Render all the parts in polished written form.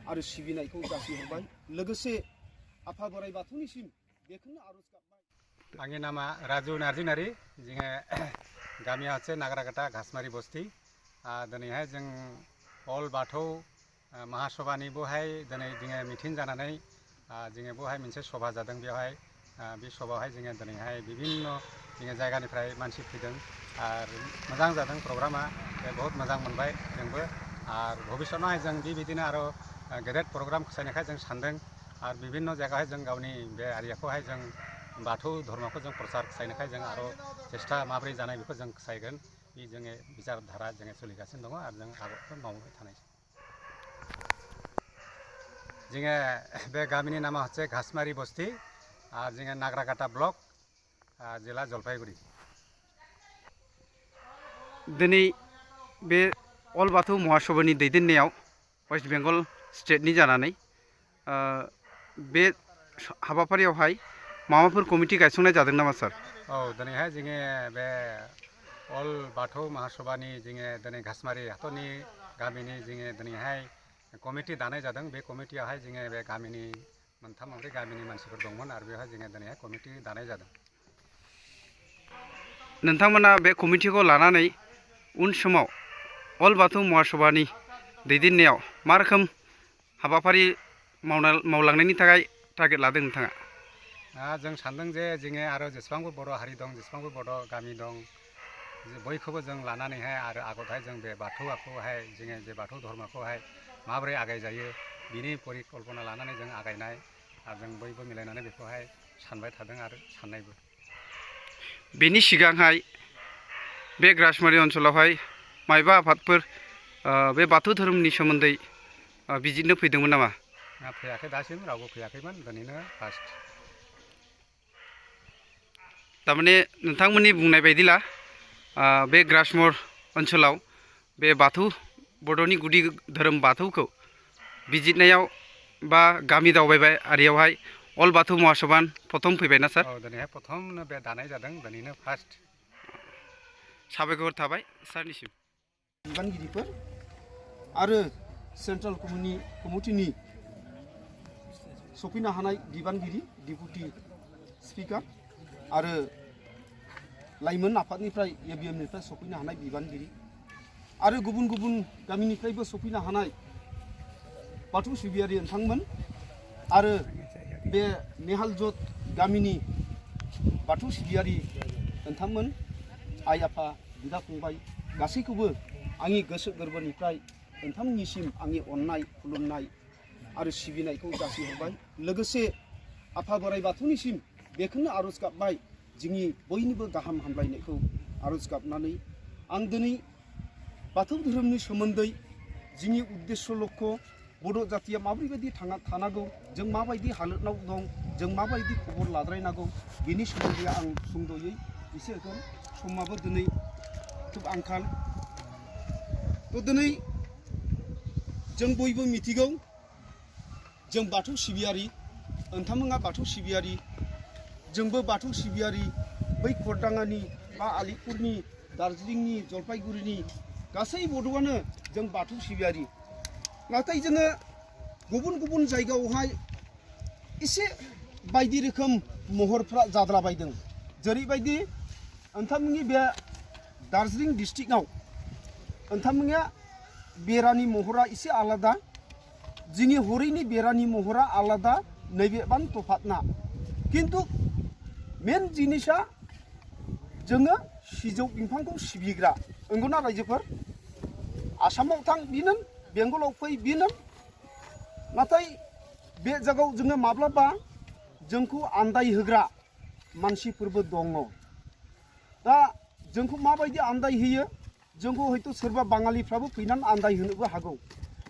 आरो सिबिनायखौ जासिहरबाय लोगोसे आफा बोराइ बाथौनिसिम बेखौनो आरज गाबबाय। आंनि नामा राजु नार्जिनारि जोङो गामिया हচ্ছে नाग्राकाटा घासमारि बस्ती दिनैहाय जों अल बाथौ महासभानि बहाय दिनै जोङो मिटिं जानानै जोङो बहाय मोनसे सभा जादों बेवहाय बे सभायावहाय जोङो दिनैहाय बिभिन्न जोङो जायगानिफ्राय मानसि फैदों आरो मोजां जादों प्रग्रामा बहुत मोजां मोनबाय जोंबो आरो भबिष्यतआवहाय जों बेबायदिनो आरो गेदेर प्रग्राम खुंनायखाय जों सानदों आरो बिभिन्न जायगायावहाय जों गावनि बे एरियाखौहाय जों बाथौ धर्मखौ जों प्रचार खालामनायखाय जों आरो चेष्टा माबोरै जानाय बेखौ जों खालामगोन बे जोङो बिचारधारा जोङो सोलिगासिनो दङ आरो जों आगोलखौ मावबाय थानाय जोङो बे गामिनि नामा हচ্ছে घासमारि बस्ती आरो जोङो नाग्राकाटा ब्लक जिल्ला जलपाइगुरि। दिनै बे अल बाथौ महासभानि दैदेननायाव वेस्ट बेंगल स्टेटनि जानानै बे हाबाफारियावहाय माबाफोर कमिटि गायसंनाय जादों नामा सार? औ दिनैहाय जोङो बे अल बाथौ महासभानि जोङो दिनै घासमारि हाथरनि गामिनि जोङो दिनैहाय कमिटि दानाय जादों। बे कमिटियावहाय जोङो बे गामिनि मोनथाम मोनब्रै गामिनि मानसिफोर दंमोन आरो बेवहाय जोङो दिनैहाय कमिटि दानाय जादों। नोंथांमोना बे कमिटिखौ लानानै उन समाव अल बाथौ महासभानि दैदेननायाव मा रोखोम हाबाफारि मावलांनायनि थाखाय टारगेट लादों नोंथाङा? जों सानदों जे जोङो आरो जेसेबांबो बर' हारि दं जेसेबांबो बर' गामि दं बयखौबो जों लानानैहाय आरो आगोलहाय जों बे बाथौखौहाय जोङो जे बाथौ धर्मखौहाय माबोरै आगायजायो बिनि परिकल्पना लानानै जों आगायनाय आरो जों बयबो मिलायनानै बेखौहाय सानबाय थादों आरो साननायबो। बेनि सिगांहाय बे घासमारि ओनसोलावहाय मायबा आफादफोर बे बाथौ धोरोमनि सोमोन्दै बिजिरनो फैदोंमोन नामा? फैयाखै दासिम रावबो फैयाखैमोन दिनैनो फार्स्ट। थारमाने नोंथांमोननि बुंनाय बायदिला बे घासमर ओनसोलाव बे बाथौ बड'नि गुदि धोरोम बाथौखौ बिजिरनायाव बा गामि दावबायबाय आरियावहाय अल बाथौ महासभा प्रथम फैबायना सार? औ दिनैहाय प्रथमनो बे दानाय जादों दिनैनो फार्स्ट। साबायखर थाबाय सारनिसिम। बिबानगिरिफोर आरो सेन्ट्रेल कमिटिनि सफैनो हानाय बिबानगिरि डिपुटि स्पिकार आरो लाइमोन आफादनिफ्राय एबिएमनिफ्राय सफैनो हानाय बिबानगिरि आरो गुबुन गुबुन गामिनिफ्रायबो सफैनो हानाय बाथौ सिबियारि नोंथांमोन आरो बे नेहालजत गामिनि बाथौ सिबियारि नोंथांमोन आइ आफा बिदा फंबाय गासैखौबो आंनि गोसो गोरबोनिफ्राय नोंथांमोननिसिम आंनि अननाय खुलुमनाय आरो सिबिनायखौ जासिहरबाय लोगोसे आफा बोराइ बाथौनिसिम बेखौनो आरज गाबबाय जोंनि बयनिबो गाहाम हामलायनायखौ आरज गाबनानै आं दिनै बाथौ धोरोमनि सोमोन्दै जोंनि उद्देश्य लक्ष्य बड' जातिया माब्रैबायदि थांना थानांगौ जों माबायदि हालोदाव दं जों माबायदि खबर लाद्रायनांगौ बेनि सोमोन्दै आं सुंद'यै एसे होगोन। समाबो दिनै खुब आंखाल तो दिनै जों बयबो मिथिगौ जों बाथौ सिबियारि नोंथांमोना बाथौ सिबियारि जोंबो बाथौ सिबियारि बै खरदाङानि बा आलिपुरनि दार्जिलिंनि जलपाइगुरिनि गासै बड'आनो जों बाथौ सिबियारि नाथाय जोङो गुबुन गुबुन जायगायावहाय एसे बायदि रोखोम महरफ्रा जाद्राबायदों जेरैबायदि नोंथांमोननि बे दार्जिलिं डिस्ट्रिक्टआव नोंथांमोननिया बेरानि महरा एसे आलादा जोंनि हरैनि बेरानि महरा आलादा नैबेबान तफातना किन्तु मेन जिनिसा जोङो सिजौ बिफांखौ सिबिग्रा नंगौना रायजोफोर आसामाव थां बिनो बेंगलाव फै बिनो नाथाय बे जायगायाव जोङो माब्लाबा जोंखौ आन्दायहोग्रा मानसिफोरबो दङ दा जोंखौ माबायदि आन्दायहोयो जोंखौ हयथ' सोरबा बाङालिफ्राबो फैनानै आन्दायहोनोबो हागौ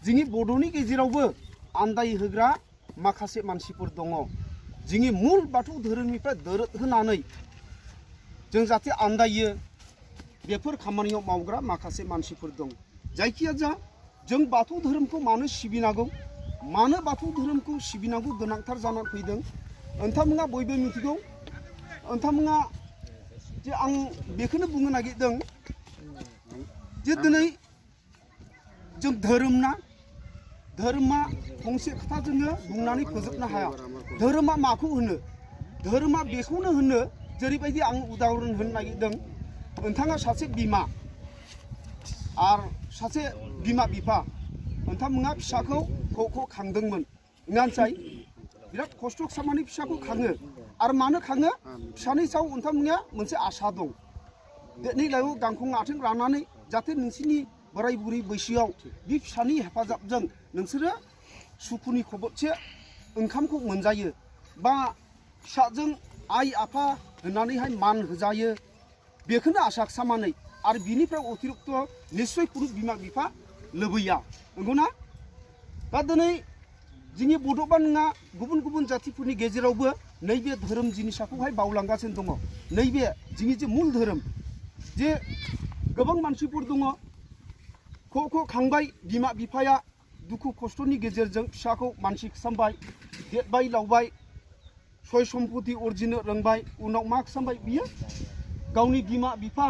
जोंनि बड'नि गेजेरावबो आन्दायहोग्रा माखासे मानसिफोर दङ जोंनि मुल बाथौ धोरोमनिफ्राय दोरोद होनानै जों जाहाथे आन्दायो बेफोर खामानियाव मावग्रा माखासे मानसिफोर दं जायखिया जा जों बाथौ धोरोमखौ मानो सिबिनांगौ मानो बाथौ धोरोमखौ सिबिनांगौ गोनांथार जानानै फैदों नोंथांमोना बयबो मिथिगौ नोंथांमोना जे आं बेखौनो बुंनो नागिरदों जे दिनै जों धोरोम ना धोरोमा फंसे खोथा जोङो बुंनानै फोजोबनो हाया धोरोमा माखौ होनो धोरोमा बेखौनो होनो जेरैबायदि आं उदाहरन होनो नागिरदों नोंथाङा सासे बिमा आरो सासे बिमा बिफा नोंथांमोना फिसाखौ खौ खांदोंमोन नङानसाय बिराद खस्थ' खालामनानै फिसाखौ खाङो आरो मानो खाङो फिसानि सायाव नोंथांमोना मोनसे आसा दं दिनै लायो गांखं आथिं राननानै जाहाथे नोंसिनि बोराय बुरै बैसोआव बे फिसानि हेफाजाबजों नोंसोरो सुखुनि खबरसे ओंखामखौ मोनजायो बा फिसाजों आइ आफा होननानैहाय मान होजायो बेखौनो आसा खालामनानै आरो बिनिफ्राय अतिरिक्त निस्सय कुनु बिमा बिफा लुबैया नंगौना दा दिनै जोंनि बड'बा नङा गुबुन गुबुन जातिफोरनि गेजेरावबो नैबे धोरोम जिनिसखौहाय बावलांगासिनो दङ नैबे जोंनि जे मुल धोरोम जे गोबां मानसिफोर दङ ख' खांबाय बिमा बिफाया दुखु खस्थ'नि गेजेरजों फिसाखौ मानसि खालामबाय देरबाय लावबाय सय सम्पति अरजिनो रोंबाय उनाव मा खालामबाय बियो गावनि बिमा बिफा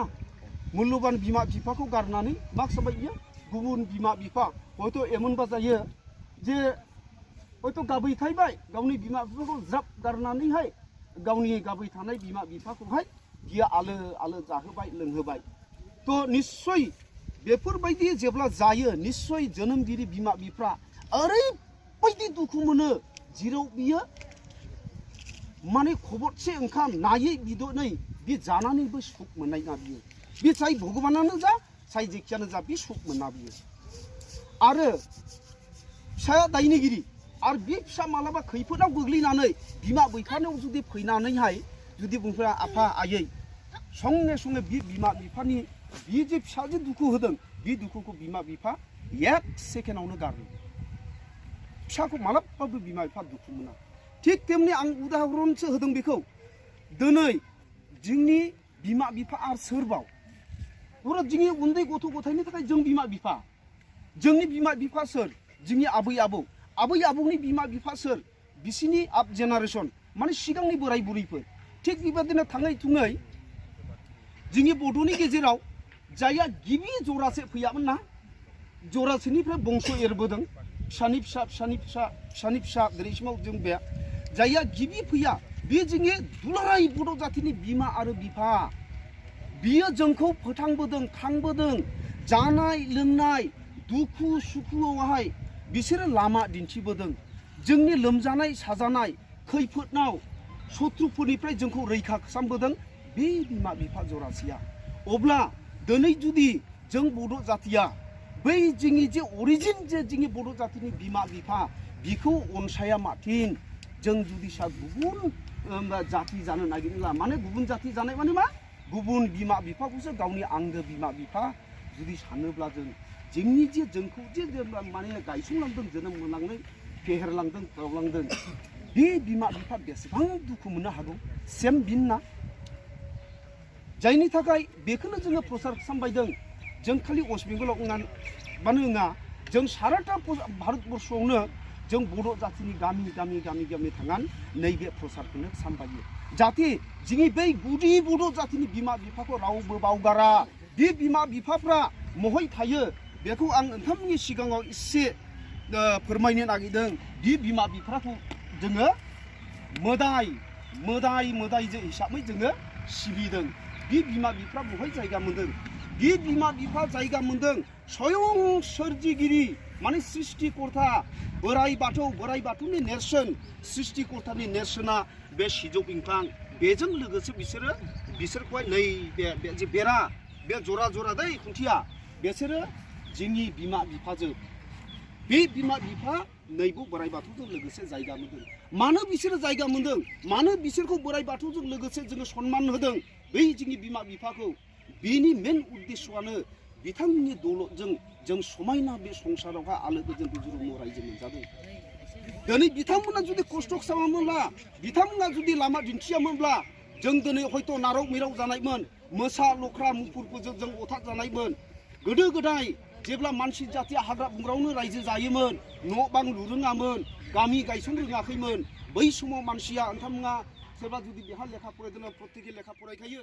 मुल्यबान बिमा बिफाखौ गारनानै मा खालामबाय बियो गुबुन बिमा बिफा हयथ' एमनबा जायो जे हयथ' गाबै थायबाय गावनि बिमा बिफाखौ ज्राब गारनानैहाय गावनि गाबै थानाय बिमा बिफाखौहाय बियो आलो आलो जाहोबाय लोंहोबाय थ' निस्सय बेफोरबायदि जेब्ला जायो निस्सय जोनोमगिरि बिमा बिफा ओरैबायदि दुखु मोनो जेराव बियो माने खबरसे ओंखाम नायै बिदनै बे जानानैबो सुख मोननाय ना बियो बे जाय भगबानानो जा जाय जेखियानो जा बे सुख मोना बियो आरो फिसाया दायनिगिरि आरो बे फिसा मालाबा खैफोदाव गोग्लैनानै बिमा बिफानाव जुदि फैनानैहाय जुदि बुंफोरा आफा आयै संगे संगे बे बिमा बिफानि बे जे फिसाजो दुखु होदों बे दुखुखौ बिमा बिफा एक सेकेन्डआवनो गारो फिसाखौ मालाबाबो बिमा बिफा दुखु मोना थिग तेमनि आं उदाहरनसो होदों बेखौ दिनै जोंनि बिमा बिफा आरो सोरबाव पुरा जोंनि उन्दै गथ' गथायनि थाखाय जों बिमा बिफा जोंनि बिमा बिफा सोर जोंनि आबै आबौनि बिमा बिफा सोर बिसिनि आप जेनारेसन माने सिगांनि बोराय बुरैफोर थिग बेबायदिनो थाङै थुङै जोंनि बड'नि गेजेराव जायहा गिबि जरासे फैयामोन ना जरासेनिफ्राय बंस एरबोदों फिसानि फिसा फिसानि फिसा फिसानि फिसा दिनैसिमाव जों बे जायहा गिबि फैया बे जोंनि दुलाराय बड' जातिनि बिमा आरो बिफा बियो जोंखौ फोथांबोदों खांबोदों जानाय लोंनाय दुखु सुखुआवहाय बिसोरो लामा दिन्थिबोदों जोंनि लोमजानाय साजानाय खैफोदनाव शत्रुफोरनिफ्राय जोंखौ रैखा खालामबोदों बे बिमा बिफा जरासेया अब्ला दिनै जुदि जों बड' जातिया बै जोंनि जे अरिजिन जे जोंनि बड' जातिनि बिमा बिफा बिखौ अनसाया माथिन जों जुदि सा गुबुन जाति जानो नागिरला माने गुबुन जाति जानाय माने मा गुबुन बिमा बिफाखौसो गावनि आंगो बिमा बिफा जुदि सानोब्ला जोंनि जे जोंखौ जे माने गायसंलांदों जोनोम मोनलांनो फेहेरलांदों फोलावलांदों बे बिमा बिफा बेसेबां दुखु मोननो हागौ सेम बिनना जायनि थाखाय बेखौनो जोङो प्रसार खालामबायदों जों खालि वेस्ट बेंगलाव मानो नङा जों साराथा भारतबर्षआवनो जों बड' जातिनि गामि थांनानै नैबे प्रसारखौनो खालामबायो जाहाथे जोंनि बै गुदि बड' जातिनि बिमा बिफाखौ रावबो बावगारा बे बिमा बिफाफ्रा महै थायो बेखौ आं नोंथांमोननि सिगाङाव एसे फोरमायनो नागिरदों बे बिमा बिफाखौ जोङो मोदाय हिसाबै जोङो सिबिदों बे बिमा बिफा बहाय जायगा मोनदों बे बिमा बिफा जायगा मोनदों स्वयं सोरजिगिरि माने सृष्टिकर्ता बोराइ बाथौनि नेरसोन सृष्टिकर्तानि नेरसोना बे सिजौ बिफां बेजों लोगोसे बिसोरखौहाय नै बे जे बेरा बे जरा दै खुन्थिया बिसोरो जोंनि बिमा बिफाजों बे बिमा बिफा नैबो बोराइ बाथौजों लोगोसे जायगा मोनदों मानो बिसोरो जायगा मोनदों मानो बिसोरखौ बोराइ बाथौजों लोगोसे जोङो सन्मान होदों बै जोंनि बिमा बिफाखौ बेनि मेन उद्देश्यआनो बिथांमोननि दौलतजों जों समायना बे संसारावहाय आलो गोजोन रुजु रायजो मोनजादों दिनै बिथांमोना जुदि खस्थ' खालामामोनब्ला बिथांमोना जुदि लामा दिन्थियामोनब्ला जों दिनै हयथ' नाराव मिराव जानायमोन मोसा लख्रा मुफुरफोरजों जों अथाक जानायमोन गोदो गोदाय जेब्ला मानसि जातिया हाग्रा बंग्रायावनो रायजो जायोमोन न' बां लुरोङामोन गामि गायसन रोङाखैमोन बै समाव मानसिया नोंथांमोना सोरबा जुदि बेहा लेखा फरायदोंना प्रत्येके लेखा फरायखायो